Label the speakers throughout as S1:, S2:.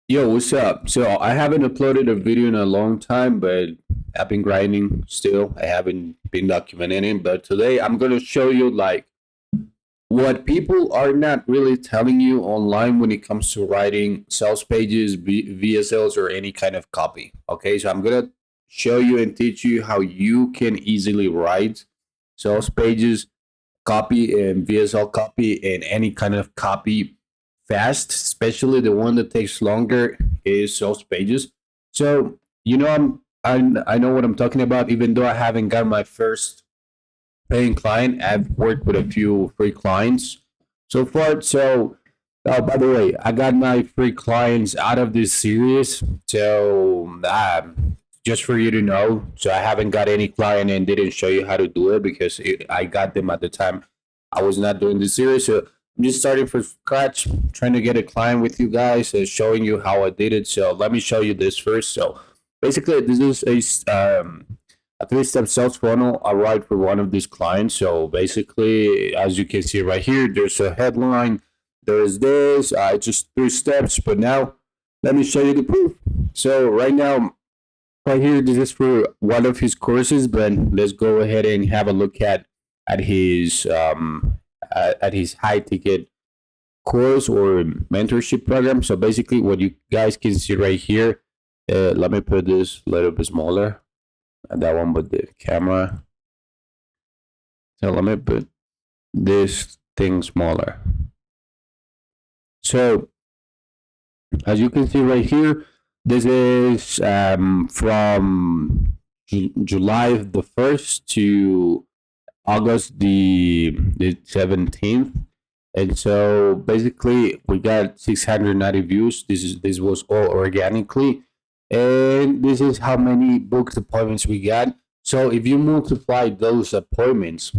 S1: Yo, what's up? So I haven't uploaded a video in a long time, but I've been grinding still. I haven't been documenting it, but today I'm gonna show you like what people are not really telling you online when it comes to writing sales pages, VSLs, or any kind of copy. Okay, so I'm gonna show you and teach you how you can easily write sales pages, copy, and VSL copy, and any kind of copy fast, especially the one that takes longer is sales pages. So I know what I'm talking about. Even though I haven't got my first paying client, I've worked with a few free clients so far. So by the way, I got my free clients out of this series. So just for you to know, so I haven't got any client and didn't show you how to do it because I got them at the time I was not doing this series. So I'm just starting from scratch, trying to get a client with you guys, showing you how I did it. So let me show you this first. So basically, this is a three-step sales funnel I write for one of these clients. So basically, as you can see right here, there's a headline, there's this, just three steps. But now, let me show you the proof. So right now, right here, this is for one of his courses. But let's go ahead and have a look at his at his high ticket course or mentorship program. So basically, what you guys can see right here. Let me put this a little bit smaller. That one with the camera. So let me put this thing smaller. So as you can see right here, this is from July the 1st to August the 17th. And so basically we got 690 views. This was all organically. And this is how many booked appointments we got. So if you multiply those appointments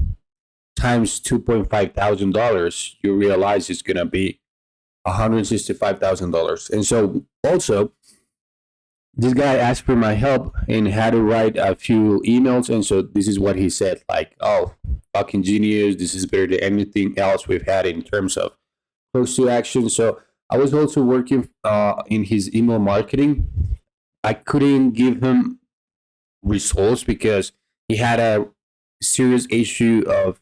S1: times $2,500, you realize it's gonna be $165,000. And so also this guy asked for my help in how to write a few emails. And so this is what he said, like, oh, fucking genius. This is better than anything else we've had in terms of close to action. So I was also working in his email marketing. I couldn't give him results because he had a serious issue of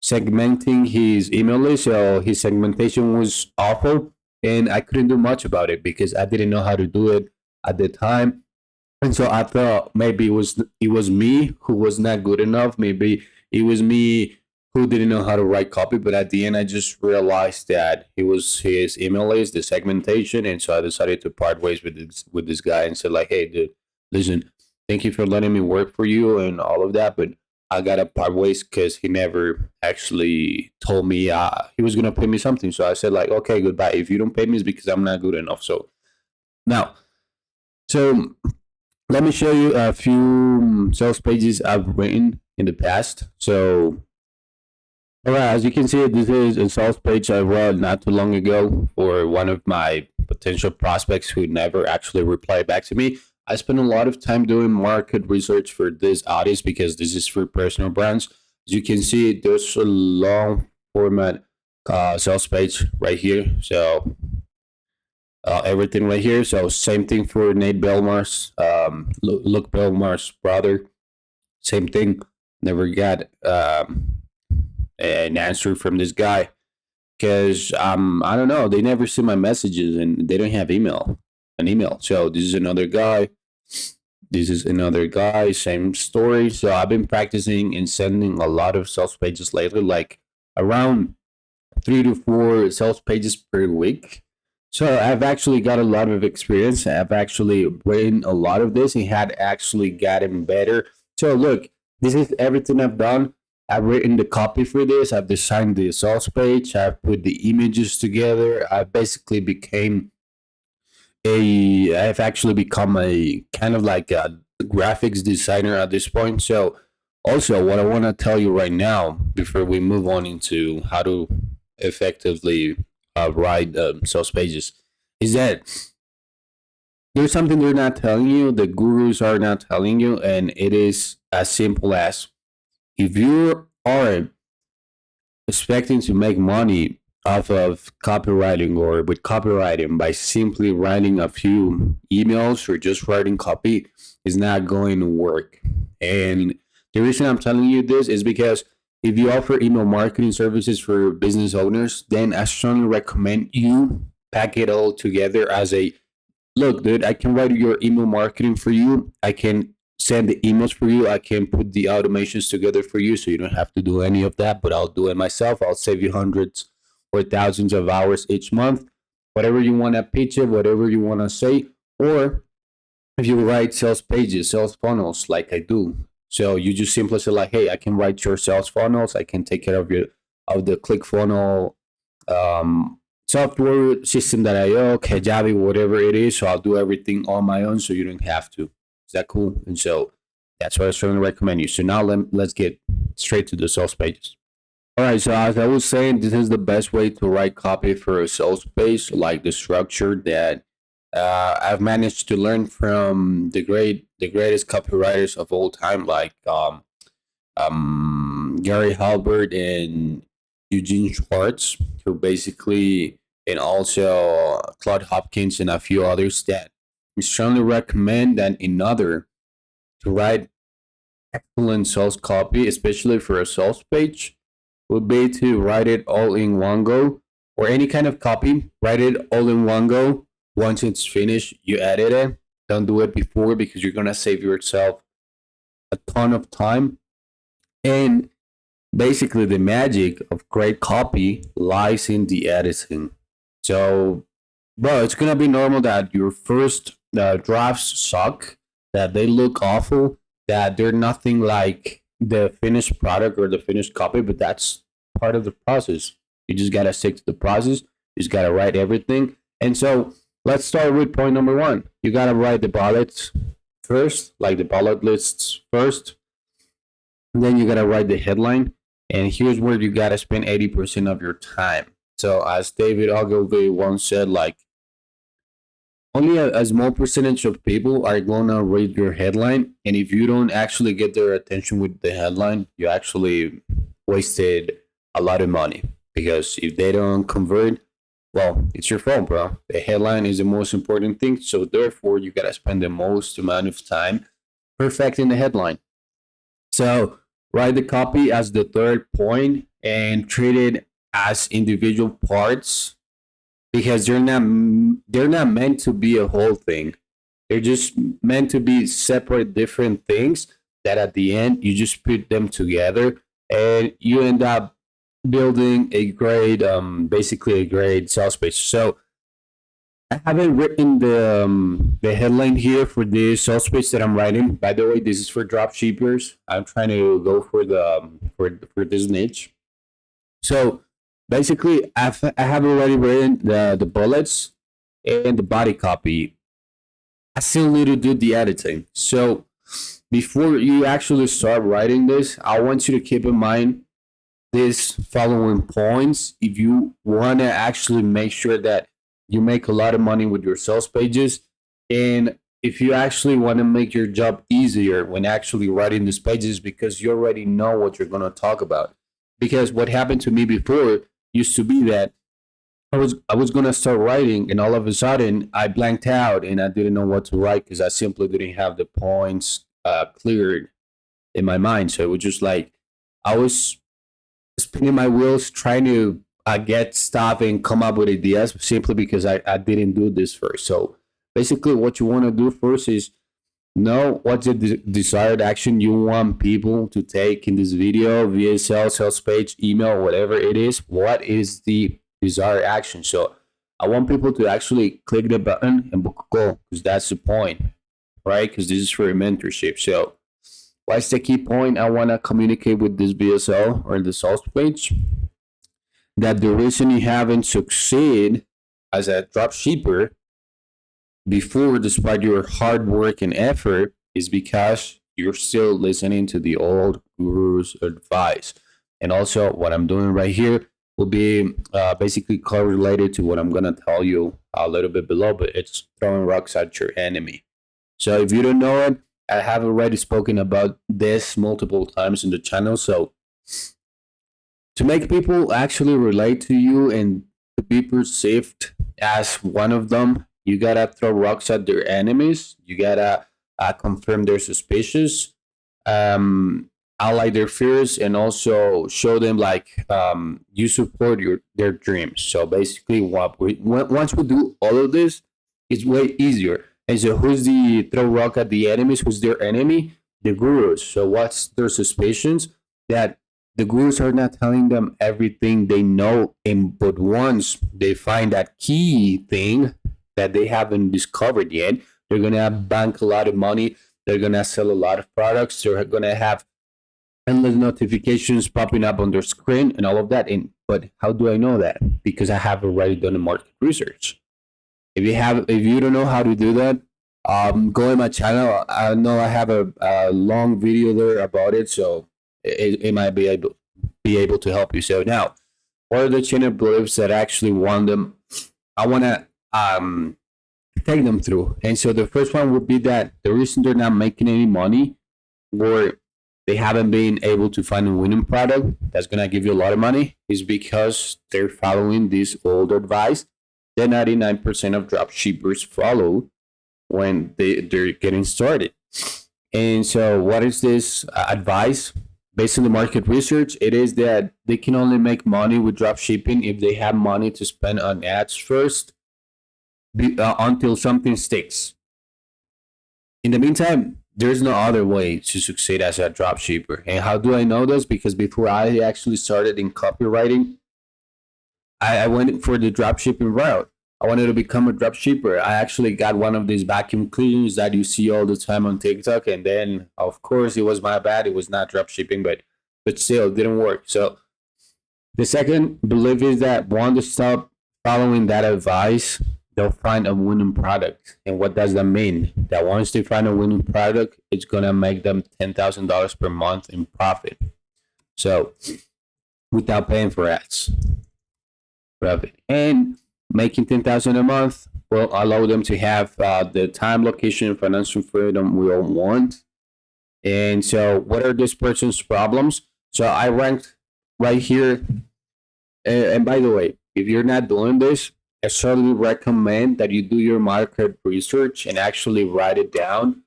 S1: segmenting his email list. So his segmentation was awful, and I couldn't do much about it because I didn't know how to do it at the time. And so I thought maybe it was me who was not good enough. Maybe it was me who didn't know how to write copy. But at the end, I just realized that it was his email list, the segmentation, and so I decided to part ways with this guy and said like, "Hey, dude, listen, thank you for letting me work for you and all of that, but I gotta part ways because he never actually told me he was gonna pay me something." So I said like, "Okay, goodbye. If you don't pay me, it's because I'm not good enough." So now, so let me show you a few sales pages I've written in the past. So, all right, as you can see, this is a sales page I wrote not too long ago for one of my potential prospects who never actually replied back to me. I spent a lot of time doing market research for this audience because this is for personal brands. As you can see, there's a long format sales page right here. So everything right here. So same thing for Nate Belmar's, Luke Belmar's brother. Same thing. Never got an answer from this guy because I don't know. They never see my messages and they don't have an email. So this is another guy. This is another guy. Same story. So I've been practicing and sending a lot of sales pages lately, like around 3 to 4 sales pages per week. So I've actually got a lot of experience. I've actually written a lot of this and had actually gotten better. So look, this is everything I've done. I've written the copy for this. I've designed the sales page. I've put the images together. I basically became I've actually become a kind of like a graphics designer at this point. So also what I want to tell you right now before we move on into how to effectively write sales pages is that there's something they're not telling you, the gurus are not telling you, and it is as simple as if you are expecting to make money off of copywriting or with copywriting by simply writing a few emails or just writing copy is not going to work. And the reason I'm telling you this is because if you offer email marketing services for business owners, then I strongly recommend you pack it all together as a look, dude, I can write your email marketing for you. I can send the emails for you. I can put the automations together for you so you don't have to do any of that, but I'll do it myself. I'll save you hundreds or thousands of hours each month. Whatever you want to pitch it, whatever you want to say, or if you write sales pages, sales funnels like I do. So you just simply say like, hey, I can write your sales funnels. I can take care of your of the click funnel um, software system.io, Kajabi, whatever it is. So I'll do everything on my own so you don't have to. Is that cool? And so that's what I strongly recommend you. So now let's get straight to the sales pages. All right, so as I was saying, this is the best way to write copy for a sales page, like the structure that I've managed to learn from the greatest copywriters of all time, like Gary Halbert and Eugene Schwartz, who basically, and also Claude Hopkins and a few others that we strongly recommend that in order to write excellent sales copy, especially for a sales page, would be to write it all in one go, or any kind of copy, write it all in one go. Once it's finished, you edit it. Don't do it before because you're gonna save yourself a ton of time. And basically, the magic of great copy lies in the editing. So, bro, it's gonna be normal that your first drafts suck, that they look awful, that they're nothing like the finished product or the finished copy, but that's part of the process. You just gotta stick to the process. You just gotta write everything. And so let's start with point number one. You gotta write the bullets first, like the bullet lists first. And then you gotta write the headline. And here's where you gotta spend 80% of your time. So as David Ogilvy once said, like only a small percentage of people are gonna read your headline, and if you don't actually get their attention with the headline, you actually wasted a lot of money because if they don't convert, well, it's your fault, bro. The headline is the most important thing, so therefore you gotta spend the most amount of time perfecting the headline. So write the copy as the third point and treat it as individual parts because they're not meant to be a whole thing. They're just meant to be separate different things that at the end you just put them together and you end up building a great basically a great sales page. So I haven't written the headline here for this sales page that I'm writing. By the way, this is for drop shippers. I'm trying to go for the for this niche. So basically, I have already written the bullets and the body copy. I still need to do the editing. So before you actually start writing this, I want you to keep in mind these following points if you want to actually make sure that you make a lot of money with your sales pages, and if you actually want to make your job easier when actually writing these pages because you already know what you're going to talk about. Because what happened to me before used to be that I was gonna start writing, and all of a sudden I blanked out and I didn't know what to write because I simply didn't have the points cleared in my mind. So it was just like I was spinning my wheels trying to get stuff and come up with ideas simply because I didn't do this first. So basically, what you want to do first is know what's the desired action you want people to take in this video, VSL, sales page, email, whatever it is. What is the desired action? So I want people to actually click the button and book a call because that's the point, right? Because this is for a mentorship. So what's the key point I want to communicate with this VSL or the sales page? That the reason you haven't succeed as a drop shipper before, despite your hard work and effort, is because you're still listening to the old guru's advice. And also, what I'm doing right here will be basically correlated to what I'm going to tell you a little bit below, but it's throwing rocks at your enemy. So if you don't know it, I have already spoken about this multiple times in the channel. So to make people actually relate to you and to be perceived as one of them, you gotta throw rocks at their enemies. You gotta confirm their suspicions, um, highlight their fears, and also show them like you support their dreams. So basically, once we do all of this, it's way easier. And so, who's the throw rock at the enemies? Who's their enemy? The gurus. So, what's their suspicions? That the gurus are not telling them everything they know, and but once they find that key thing that they haven't discovered yet, they're gonna bank a lot of money. They're gonna sell a lot of products. They're gonna have endless notifications popping up on their screen and all of that. And but how do I know that? Because I have already done the market research. If you don't know how to do that, go in my channel. I know I have a long video there about it, so it might be able to help you. So now, what are the chain of beliefs that actually want them? I want to take them through. And so the first one would be that the reason they're not making any money, or they haven't been able to find a winning product that's gonna give you a lot of money, is because they're following this old advice that 99% of dropshippers follow when they're getting started. And so, what is this advice? Based on the market research, it is that they can only make money with dropshipping if they have money to spend on ads first, until something sticks. In the meantime, there's no other way to succeed as a dropshipper. And how do I know this? Because before I actually started in copywriting, I went for the dropshipping route. I wanted to become a dropshipper. I actually got one of these vacuum cleaners that you see all the time on TikTok, and then of course it was my bad. It was not dropshipping, but still it didn't work. So the second belief is that once they stop following that advice, they'll find a winning product. And what does that mean? That once they find a winning product, it's gonna make them $10,000 per month in profit. So without paying for ads, profit. And making 10,000 a month will allow them to have the time, location, and financial freedom we all want. And so, what are this person's problems? So I ranked right here. And by the way, if you're not doing this, I certainly recommend that you do your market research and actually write it down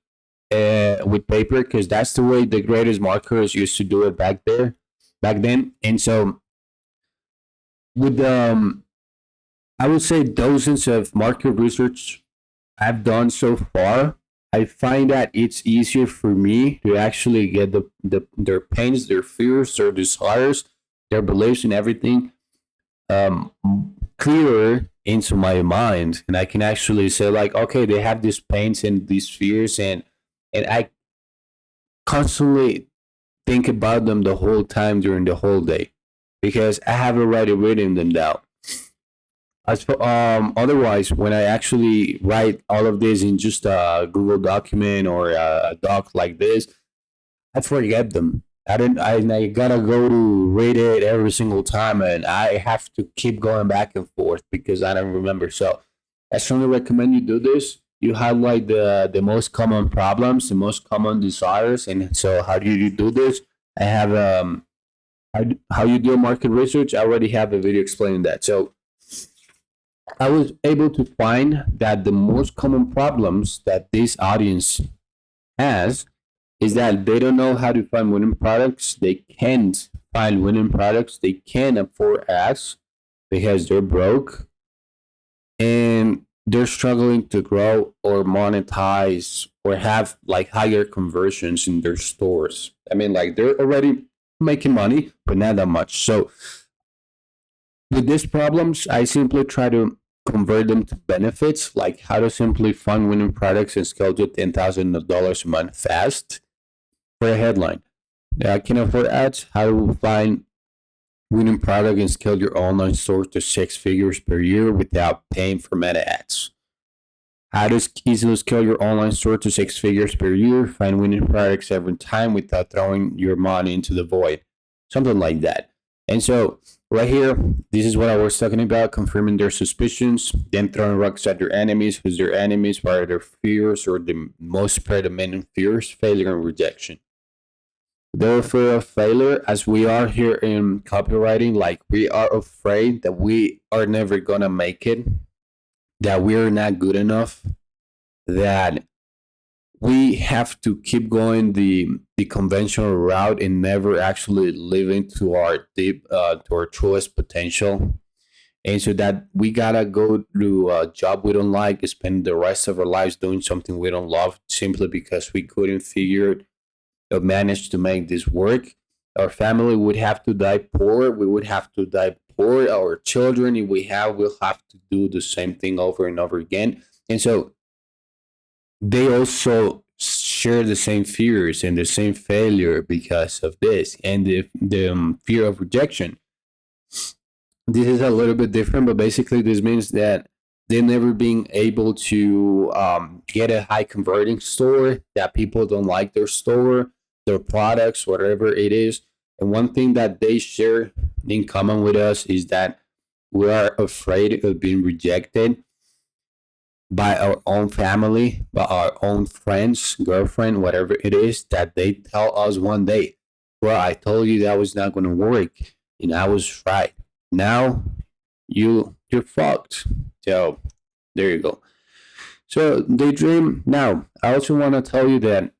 S1: with paper, because that's the way the greatest marketers used to do it back then. And so, with I would say dozens of market research I've done so far, I find that it's easier for me to actually get their pains, their fears, their desires, their beliefs, and everything clearer into my mind, and I can actually say like, okay, they have these pains and these fears, and I constantly think about them the whole time during the whole day, because I have already written them down. As for, otherwise, when I actually write all of this in just a Google document or a doc like this, I forget them. I gotta go to read it every single time, and I have to keep going back and forth because I don't remember. So I strongly recommend you do this. You highlight the most common problems, the most common desires, and so how do you do this? I have how you do market research. I already have a video explaining that. So I was able to find that the most common problems that this audience has is that they don't know how to find winning products. They can't find winning products. They can't afford ads because they're broke, and they're struggling to grow or monetize or have like higher conversions in their stores. I mean, like they're already making money, but not that much. So with these problems, I simply try to convert them to benefits, like how to simply fund winning products and scale to $10,000 a month fast. For a headline, can afford ads, how to find winning product and scale your online store to 6 figures per year without paying for meta ads. How to easily scale your online store to 6 figures per year, find winning products every time without throwing your money into the void. Something like that. And so right here, this is what I was talking about, confirming their suspicions, then throwing rocks at their enemies. Who's their enemies? What are their fears, or the most predominant fears? Failure and rejection. Their fear of failure, as we are here in copywriting, like we are afraid that we are never gonna make it, that we're not good enough, that we have to keep going the conventional route and never actually live into our deep to our truest potential. And so that we gotta go to a job we don't like, spend the rest of our lives doing something we don't love simply because we couldn't figure or manage to make this work. Our family would have to die poor. We would have to die poor. Our children, if we have, will have to do the same thing over and over again. And so they also share the same fears and the same failure because of this and the fear of rejection. This is a little bit different, but basically this means that they're never being able to get a high converting store, that people don't like their store, their products, whatever it is. And one thing that they share in common with us is that we are afraid of being rejected by our own family, by our own friends, girlfriend, whatever it is, that they tell us one day, well, I told you that was not going to work, and I was right. Now you're fucked. So there you go. So they dream. Now I also want to tell you that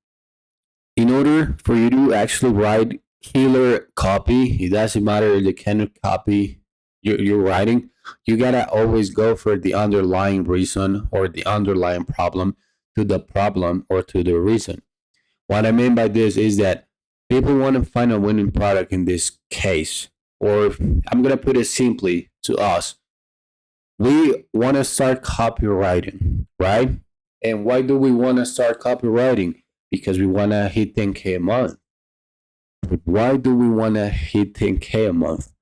S1: in order for you to actually write killer copy, it doesn't matter the kind of copy you're writing, you gotta always go for the underlying reason or the underlying problem to the problem or to the reason. What I mean by this is that people want to find a winning product in this case, or I'm gonna put it simply to us. We want to start copywriting, right? And why do we want to start copywriting? Because we want to hit 10K a month. But why do we want to hit 10K a month?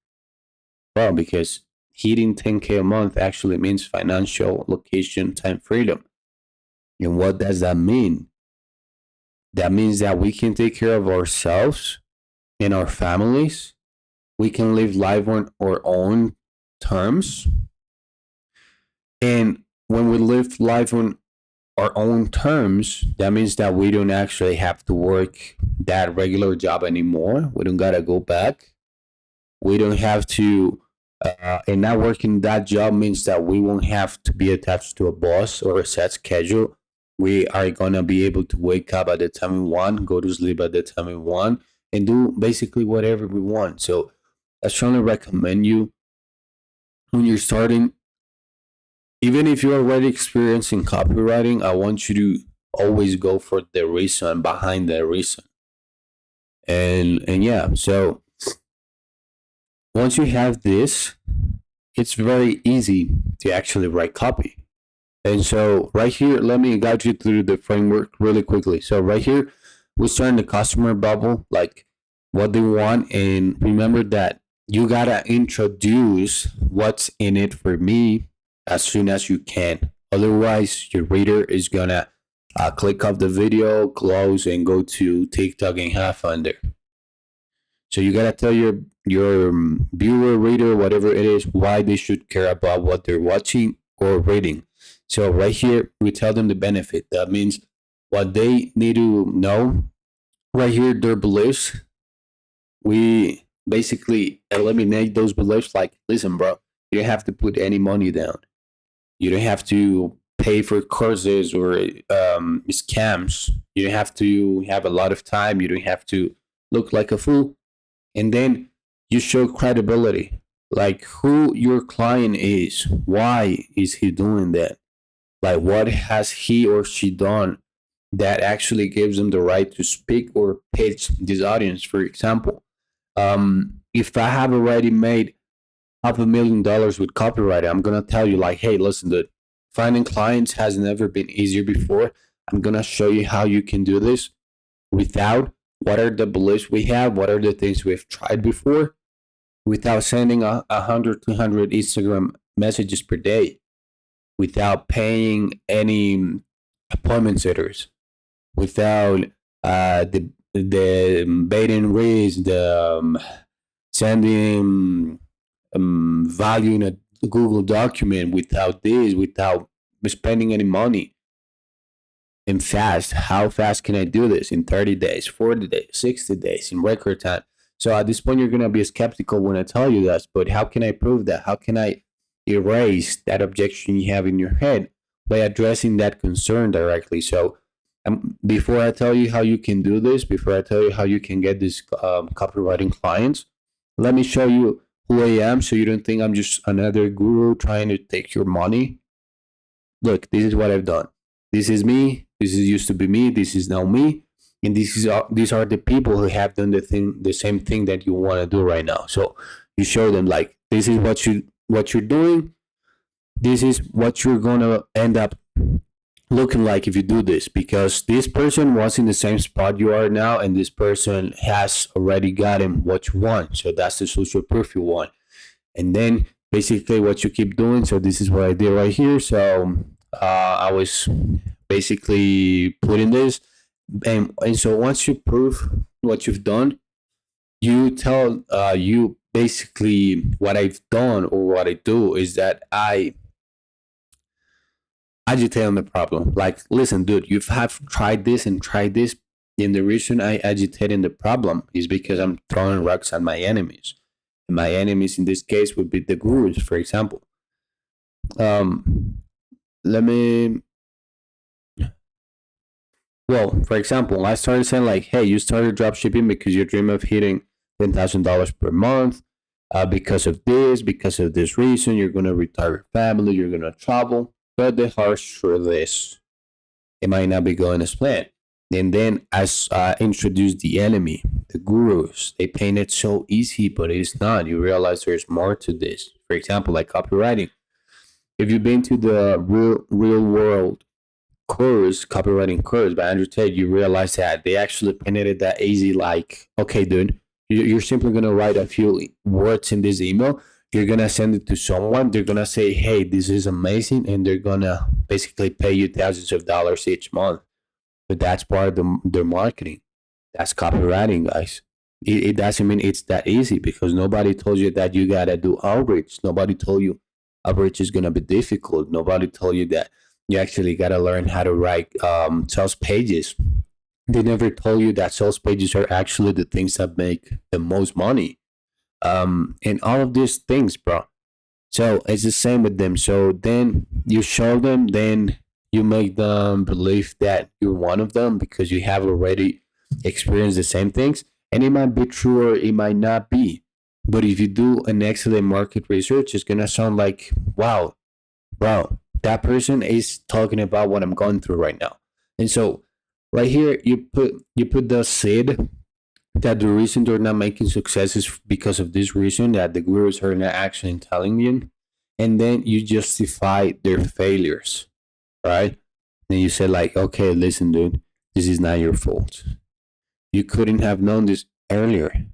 S1: Well, because hitting 10K a month actually means financial, location, time freedom. And what does that mean? That means that we can take care of ourselves and our families. We can live life on our own terms. And when we live life on our own terms, that means that we don't actually have to work that regular job anymore. We don't gotta go back. We don't have to, and not working that job means that we won't have to be attached to a boss or a set schedule. We are gonna be able to wake up at the time we want, go to sleep at the time we want, and do basically whatever we want. So I strongly recommend you when you're starting, even if you're already experiencing copywriting, I want you to always go for the reason behind the reason. And yeah, so once you have this, it's very easy to actually write copy. And so right here, let me guide you through the framework really quickly. So right here, we start in the customer bubble, like what they want. And remember that you gotta introduce what's in it for me as soon as you can. Otherwise, your reader is gonna click off the video, close, and go to TikTok and have fun there. So you gotta tell your viewer, reader, whatever it is, why they should care about what they're watching or reading. So right here, we tell them the benefit. That means what they need to know. Right here, their beliefs. We basically eliminate those beliefs. Like, listen, bro, you don't have to put any money down. You don't have to pay for courses or scams. You don't have to have a lot of time. You don't have to look like a fool. And then you show credibility, like who your client is. Why is he doing that? Like, what has he or she done that actually gives them the right to speak or pitch this audience? For example, if I have already made $500,000 with copywriting, I'm gonna tell you like, hey, listen, dude, finding clients has never been easier before. I'm gonna show you how you can do this without what are the beliefs we have, what are the things we've tried before, without sending 100, 200 Instagram messages per day, without paying any appointment sitters, without the bait and raise, the sending value in a Google document, without this, without spending any money. and fast. How fast can I do this? In 30 days, 40 days, 60 days, in record time. So at this point, you're going to be skeptical when I tell you that. But how can I prove that? How can I erase that objection you have in your head by addressing that concern directly? So before I tell you how you can do this, before I tell you how you can get these copywriting clients, let me show you who I am so you don't think I'm just another guru trying to take your money. Look, this is what I've done. This is me. This is used to be me. This is now me. And these are the people who have done the same thing that you want to do right now. So you show them like this is what you're doing. This is what you're gonna end up looking like if you do this, because this person was in the same spot you are now, and this person has already gotten what you want. So that's the social proof you want. And then basically what you keep doing. So this is what I did right here. So I was basically putting this, and so once you prove what you've done, you tell you basically what I've done or what I do is that I agitate on the problem. Like, listen, dude, you have tried this and tried this, and the reason I agitate in the problem is because I'm throwing rocks at my enemies. And my enemies in this case would be the gurus, for example. Let me. Well, for example, I started saying like, "Hey, you started drop shipping because you dream of hitting $10,000 per month. Because of this reason, you're gonna retire your family, you're gonna travel. But the harsh truth is, it might not be going as planned." And then as I introduced the enemy, the gurus, they paint it so easy, but it's not. You realize there's more to this. For example, like copywriting. If you've been to the real world course, copywriting course by Andrew Tate, you realize that they actually painted it that easy. Like, okay, dude, you're simply gonna write a few words in this email. You're gonna send it to someone. They're gonna say, "Hey, this is amazing," and they're gonna basically pay you thousands of dollars each month. But that's part of their marketing. That's copywriting, guys. It doesn't mean it's that easy, because nobody told you that you gotta do outreach. Nobody told you outreach is gonna be difficult. Nobody told you that you actually gotta learn how to write sales pages. They never told you that sales pages are actually the things that make the most money. And all of these things, bro. So it's the same with them. So then you show them, then you make them believe that you're one of them because you have already experienced the same things. And it might be true or it might not be. But if you do an excellent market research, it's gonna sound like, wow, bro, that person is talking about what I'm going through right now. And so right here you put the seed that the reason they're not making success is because of this reason that the gurus are not actually telling you. And then you justify their failures, right? And you say like, okay, listen, dude, this is not your fault. You couldn't have known this earlier.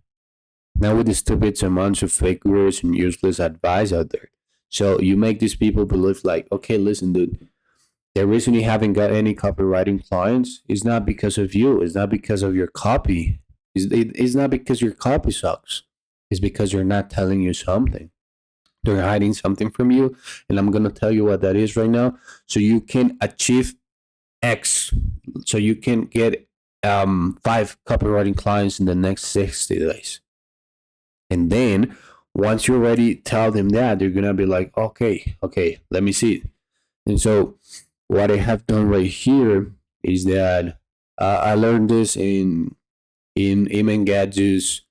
S1: Now with the stupid amounts of fake gurus and useless advice out there. So you make these people believe like, okay, listen, dude, the reason you haven't got any copywriting clients is not because of you. It's not because of your copy. It's not because your copy sucks. It's because you're not telling you something. They're hiding something from you. And I'm going to tell you what that is right now. So you can achieve X. So you can get 5 copywriting clients in the next 60 days. And then once you already tell them that, they're going to be like, okay, let me see. And so what I have done right here is that I learned this in Eamon Gadget's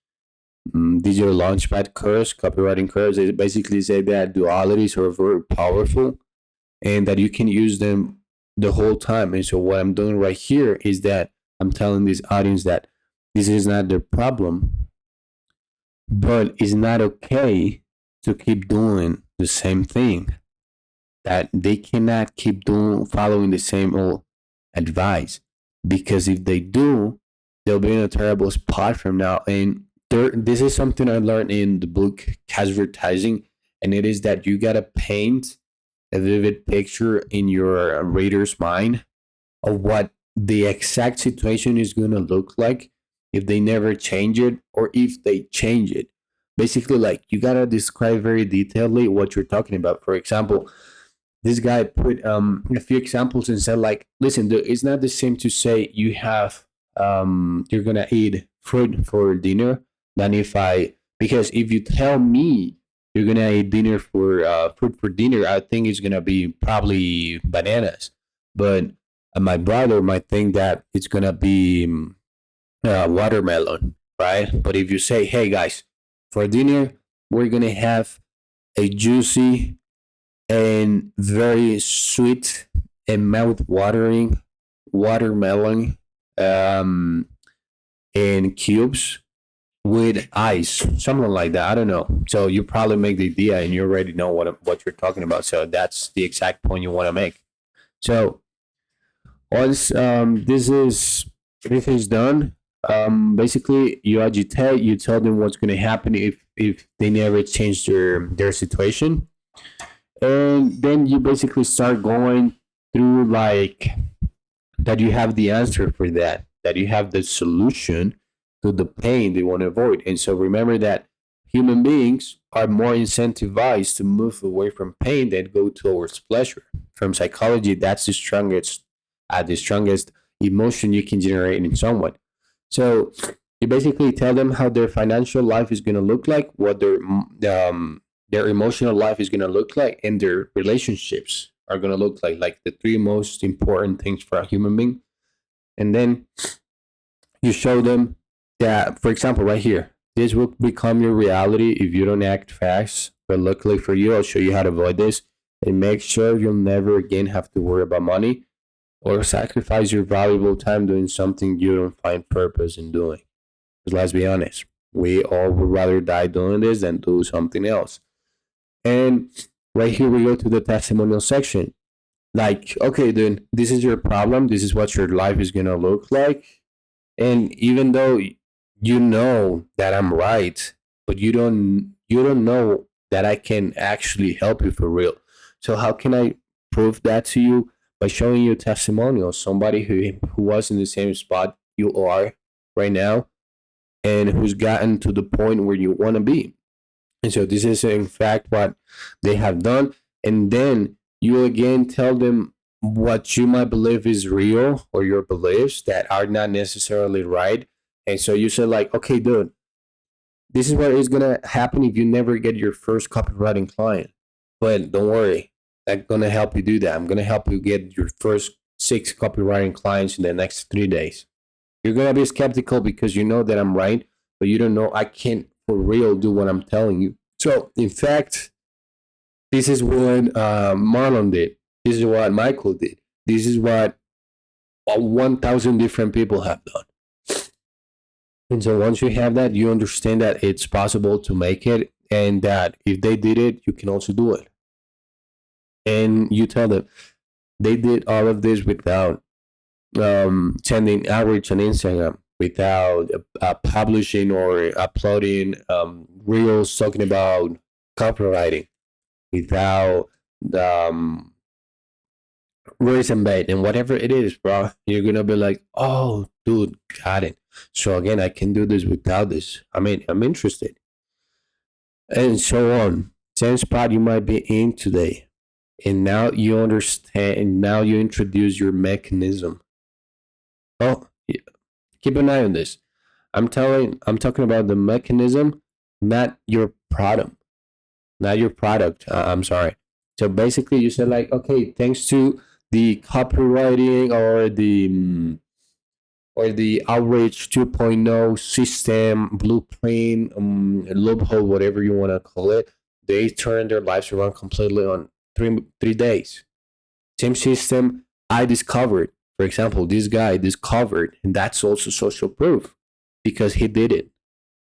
S1: digital launchpad course, copywriting course. They basically say that dualities are very powerful and that you can use them the whole time. And so what I'm doing right here is that I'm telling this audience that this is not their problem, but it's not okay to keep doing the same thing. That they cannot keep following the same old advice, because if they do, they'll be in a terrible spot from now. And this is something I learned in the book Advertising, and it is that you gotta paint a vivid picture in your reader's mind of what the exact situation is gonna look like if they never change it or if they change it. Basically, like you gotta describe very detailedly what you're talking about. For example, this guy put a few examples and said like, listen, it's not the same to say you have you're gonna eat fruit for dinner than if I, because if you tell me you're gonna eat dinner for fruit for dinner, I think it's gonna be probably bananas. But my brother might think that it's gonna be watermelon, right? But if you say, hey guys, for dinner we're gonna have a juicy and very sweet and mouth-watering watermelon um, in cubes with ice, something like that. I don't know. So you probably make the idea, and you already know what you're talking about. So that's the exact point you want to make. So once this is done, basically you agitate. You tell them what's going to happen if they never change their situation, and then you basically start going through like that you have the answer for that you have the solution to the pain they want to avoid. And so remember that human beings are more incentivized to move away from pain than go towards pleasure. From psychology, that's the strongest emotion you can generate in someone. So you basically tell them how their financial life is going to look like, what their emotional life is going to look like, and their relationships are going to look like the three most important things for a human being. And then you show them that, for example, right here, this will become your reality if you don't act fast. But luckily for you, I'll show you how to avoid this and make sure you'll never again have to worry about money or sacrifice your valuable time doing something you don't find purpose in doing. Because let's be honest, we all would rather die doing this than do something else. And right here, we go to the testimonial section. Like, okay, then this is your problem. This is what your life is going to look like. And even though you know that I'm right, but you don't know that I can actually help you for real. So how can I prove that to you? By showing you a testimonial, somebody who was in the same spot you are right now, and who's gotten to the point where you want to be. And so this is in fact what they have done. And then you again tell them what you might believe is real, or your beliefs that are not necessarily right. And so you say like, okay, dude, this is what is gonna happen if you never get your first copywriting client. But don't worry, I'm gonna help you do that. I'm gonna help you get your first 6 copywriting clients in the next 3 days. You're gonna be skeptical because you know that I'm right, but you don't know I can't for real do what I'm telling you. So in fact, this is what Marlon did. This is what Michael did. This is what 1,000 different people have done. And so once you have that, you understand that it's possible to make it, and that if they did it, you can also do it. And you tell them they did all of this without sending outreach on Instagram, without publishing or uploading reels talking about copywriting, without um, reason bait and whatever it is, bro. You're gonna be like, oh, dude, got it. So again, I can do this without this. I mean, I'm interested, and so on. Same spot you might be in today, and now you understand, and now you introduce your mechanism. Oh, yeah. Keep an eye on this. I'm talking about the mechanism, not your product, not your product. I'm sorry. So basically, you said like, okay, thanks to the copywriting or the outreach 2.0 system blueprint, loophole, whatever you want to call it, they turned their lives around completely on three days. Same system I discovered. For example, this guy discovered, and that's also social proof because he did it.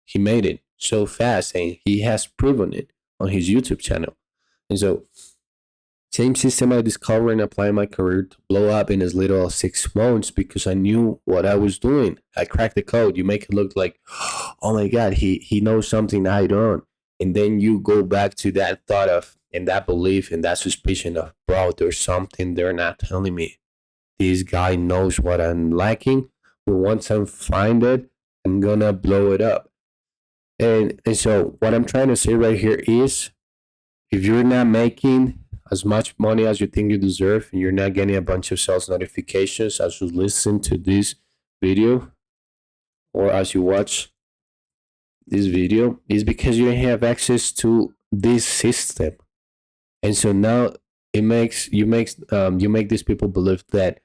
S1: He made it so fast, and he has proven it on his YouTube channel. And so, same system I discovered and applied in my career to blow up in as little as 6 months because I knew what I was doing. I cracked the code. You make it look like, oh my God, he knows something I don't. And then you go back to that thought of, and that belief and that suspicion of, bro, there's something they're not telling me. This guy knows what I'm lacking, but once I find it, I'm gonna blow it up. And so what I'm trying to say right here is, if you're not making as much money as you think you deserve, and you're not getting a bunch of sales notifications as you listen to this video or as you watch this video, is because you don't have access to this system. And so now you make these people believe that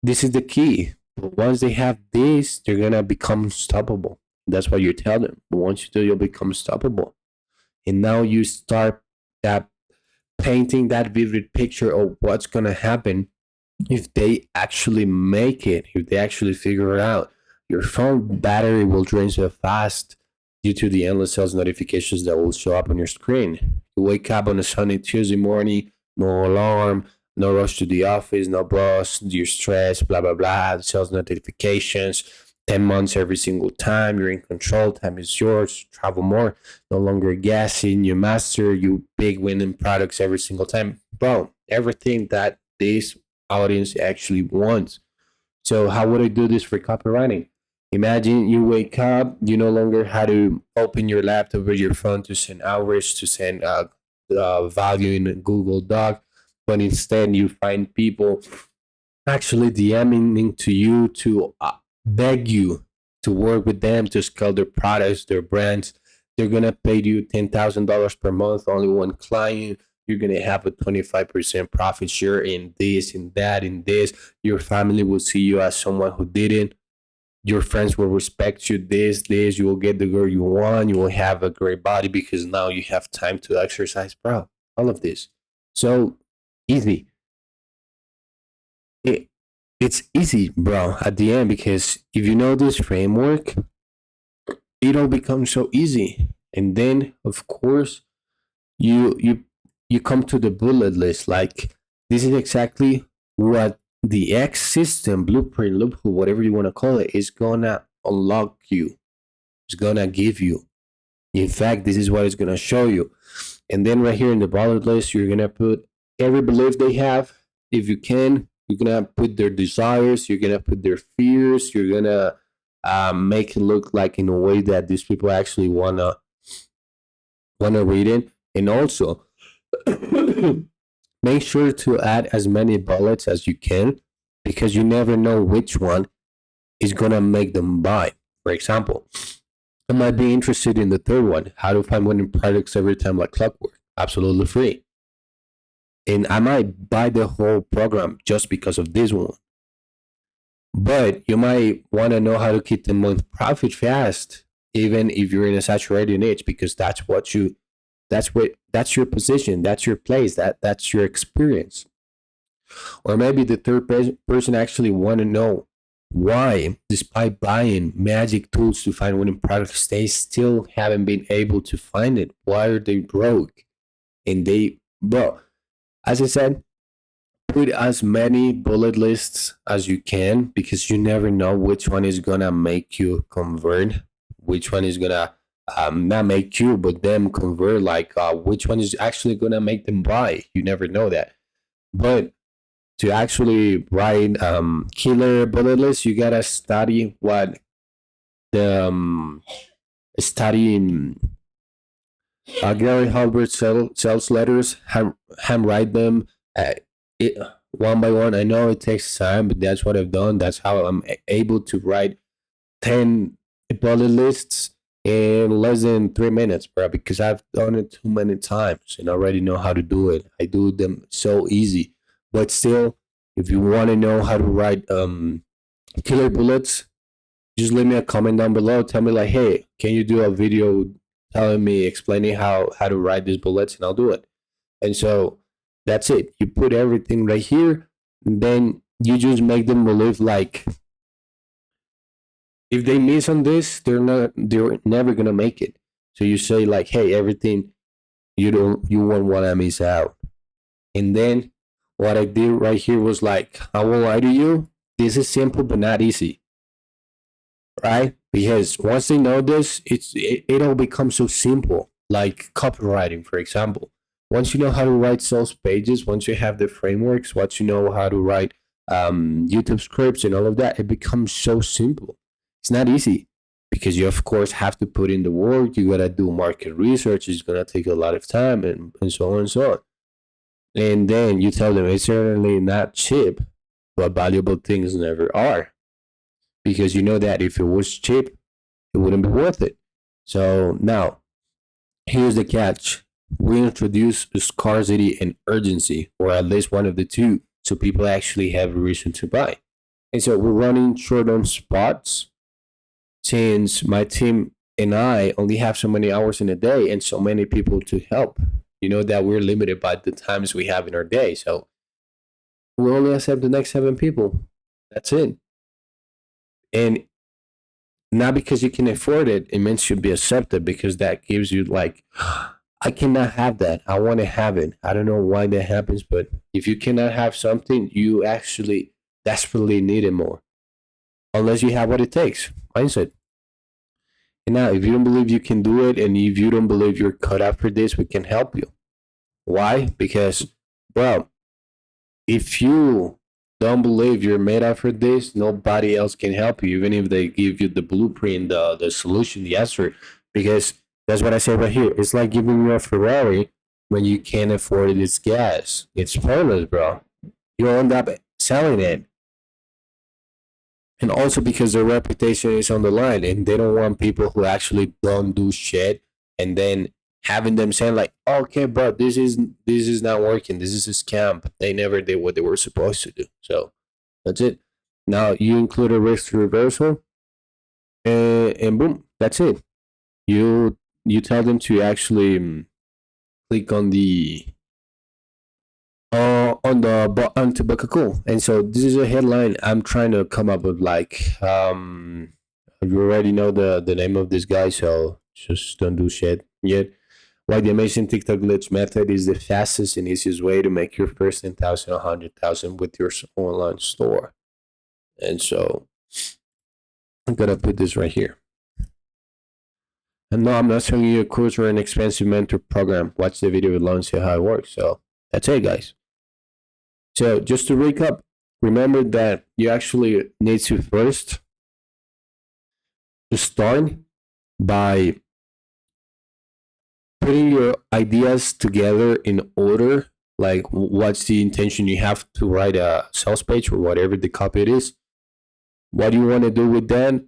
S1: this is the key. But once they have this, they're gonna become unstoppable. That's what you tell them. But once you do, you'll become unstoppable. And now you start that painting that vivid picture of what's gonna happen if they actually make it, if they actually figure it out. Your phone battery will drain so fast due to the endless sales notifications that will show up on your screen. You wake up on a sunny Tuesday morning, no alarm, no rush to the office, no boss, you're stressed, blah, blah, blah, sales notifications, 10 months every single time, you're in control, time is yours, travel more, no longer guessing, you master, you big winning products every single time. Bro, everything that this audience actually wants. So how would I do this for copywriting? Imagine you wake up, you no longer have to open your laptop or your phone to send hours, to send value in a Google Doc, but instead you find people actually DMing to you to beg you to work with them to scale their products, their brands. They're going to pay you $10,000 per month, only one client. You're going to have a 25% profit share in this, in that, in this. Your family will see you as someone who didn't. Your friends will respect you, this, you will get the girl you want, you will have a great body because now you have time to exercise, bro. All of this. So easy. It's easy, bro, at the end, because if you know this framework, it all becomes so easy. And then of course you come to the bullet list. Like, this is exactly what the X system, blueprint, loophole, whatever you want to call it, is gonna unlock you. It's gonna give you. In fact, this is what it's gonna show you. And then right here in the bullet list, you're gonna put every belief they have. If you can, you're gonna put their desires. You're gonna put their fears. You're gonna make it look like in a way that these people actually wanna read it. And also, make sure to add as many bullets as you can, because you never know which one is going to make them buy. For example, I might be interested in the third one, how to find winning products every time like clockwork, absolutely free. And I might buy the whole program just because of this one. But you might want to know how to keep the month profit fast, even if you're in a saturated niche, because that's your position, that's your place, that's your experience. Or maybe the third person actually want to know why, despite buying magic tools to find winning products, they still haven't been able to find it. Why are they broke? And bro, as I said, put as many bullet lists as you can, because you never know which one is gonna make you convert, which one is gonna not make you, but them convert, like which one is actually gonna make them buy. You never know that. But to actually write killer bullet lists, you gotta study what the studying Gary Halbert sales letters, handwrite them one by one. I know it takes time, but that's what I've done. That's how I'm able to write 10 bullet lists in less than 3 minutes, bro, because I've done it too many times and I already know how to do it. I do them so easy. But still, if you want to know how to write killer bullets, just leave me a comment down below. Tell me like, hey, can you do a video telling me, explaining how to write these bullets, and I'll do it. And so that's it. You put everything right here, and then you just make them believe like, if they miss on this, they're never gonna make it. So you say like, hey, everything you won't want to miss out. And then what I did right here was like, I won't lie to you, this is simple but not easy, right? Because once they know this, it all becomes so simple. Like copywriting, for example. Once you know how to write sales pages, once you have the frameworks, once you know how to write YouTube scripts and all of that, it becomes so simple. It's not easy, because you of course have to put in the work. You gotta do market research. It's gonna take a lot of time, and so on and so on. And then you tell them it's certainly not cheap, but valuable things never are. Because you know that if it was cheap, it wouldn't be worth it. So now, here's the catch. We introduce scarcity and urgency, or at least one of the two, so people actually have a reason to buy. And so we're running short on spots since my team and I only have so many hours in a day and so many people to help. You know that we're limited by the times we have in our day. So we only accept the next 7 people. That's it. And not because you can afford it, it means you'll be accepted because that gives you like, I cannot have that. I want to have it. I don't know why that happens, but if you cannot have something, you actually desperately need it more. Unless you have what it takes. Mindset. And now, if you don't believe you can do it, and if you don't believe you're cut out for this, we can help you. Why? Because, well, if you don't believe you're made out for this, nobody else can help you, even if they give you the blueprint, the solution, the answer. Because that's what I say right here. It's like giving you a Ferrari when you can't afford its gas. It's pointless, bro. You end up selling it. And also because their reputation is on the line and they don't want people who actually don't do shit and then having them saying like, okay, bro, this is not working. This is a scam. But they never did what they were supposed to do. So that's it. Now you include a risk reversal, and boom, that's it. You tell them to actually click on the button to book a call. And so this is a headline I'm trying to come up with. Like, you already know the name of this guy, so just don't do shit yet. Why the amazing TikTok glitch method is the fastest and easiest way to make your first 10,000, 100,000 with your online store. And so I'm gonna put this right here. And no, I'm not selling you a course or an expensive mentor program. Watch the video below and see how it works. So that's it, guys. So just to recap, remember that you actually need to first start by putting your ideas together in order. Like, what's the intention you have to write a sales page or whatever the copy it is? What do you want to do with that?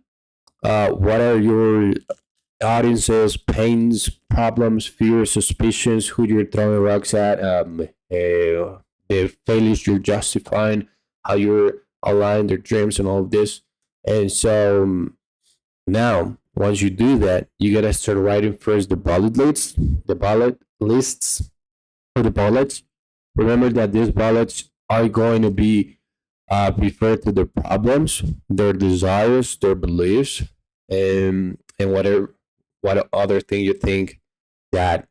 S1: What are your audiences, pains, problems, fears, suspicions, who you're throwing rocks at, the failures you're justifying, how you're aligned their dreams and all of this. And so now, once you do that, you gotta start writing first the bullet lists, or the bullets. Remember that these bullets are going to be referred to their problems, their desires, their beliefs, and whatever what other thing you think that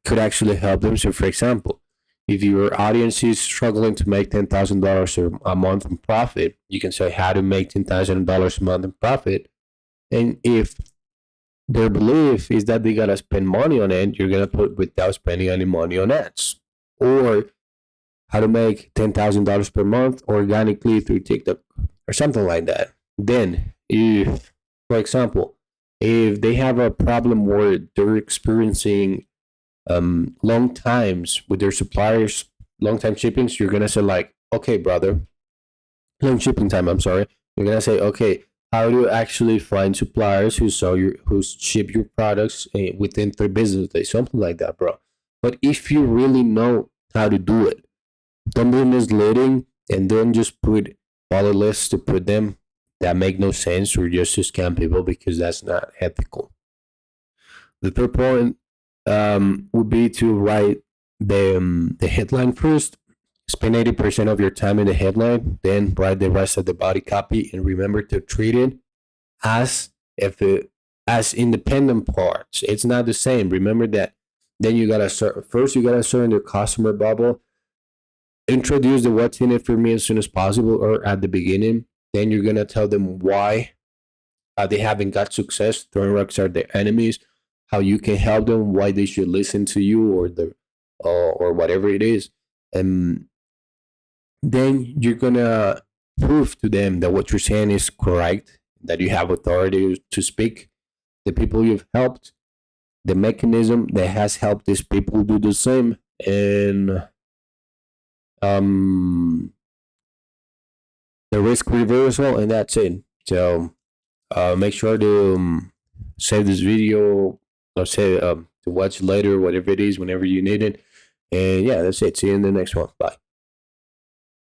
S1: could actually help them. So, for example, if your audience is struggling to make $10,000 a month in profit, you can say how to make $10,000 a month in profit. And if their belief is that they gotta spend money on it, you're gonna put without spending any money on ads, or how to make $10,000 per month organically through TikTok or something like that. Then, if, for example, if they have a problem where they're experiencing long times with their suppliers, long time shippings, you're gonna say like, okay, brother, long shipping time. I'm sorry. You're gonna say, okay, how do you actually find suppliers who ship your products within 3 business days, something like that, bro. But if you really know how to do it, don't be misleading and don't just put follow lists to put them that make no sense or just to scam people, because that's not ethical. The third point would be to write the headline first. Spend 80% of your time in the headline, then write the rest of the body copy, and remember to treat it as if it as independent parts. It's not the same. Remember that. Then you gotta start first. You gotta start in the customer bubble. Introduce the what's in it for me as soon as possible or at the beginning. Then you're gonna tell them why they haven't got success. Throwing rocks are their enemies. How you can help them. Why they should listen to you or whatever it is. And then you're gonna prove to them that what you're saying is correct, that you have authority to speak. The people you've helped, the mechanism that has helped these people do the same,
S2: and the risk reversal, and that's it. So make sure to save this video or say to watch later, whatever it is, whenever you need it. And yeah, that's it. See you in the next one. Bye.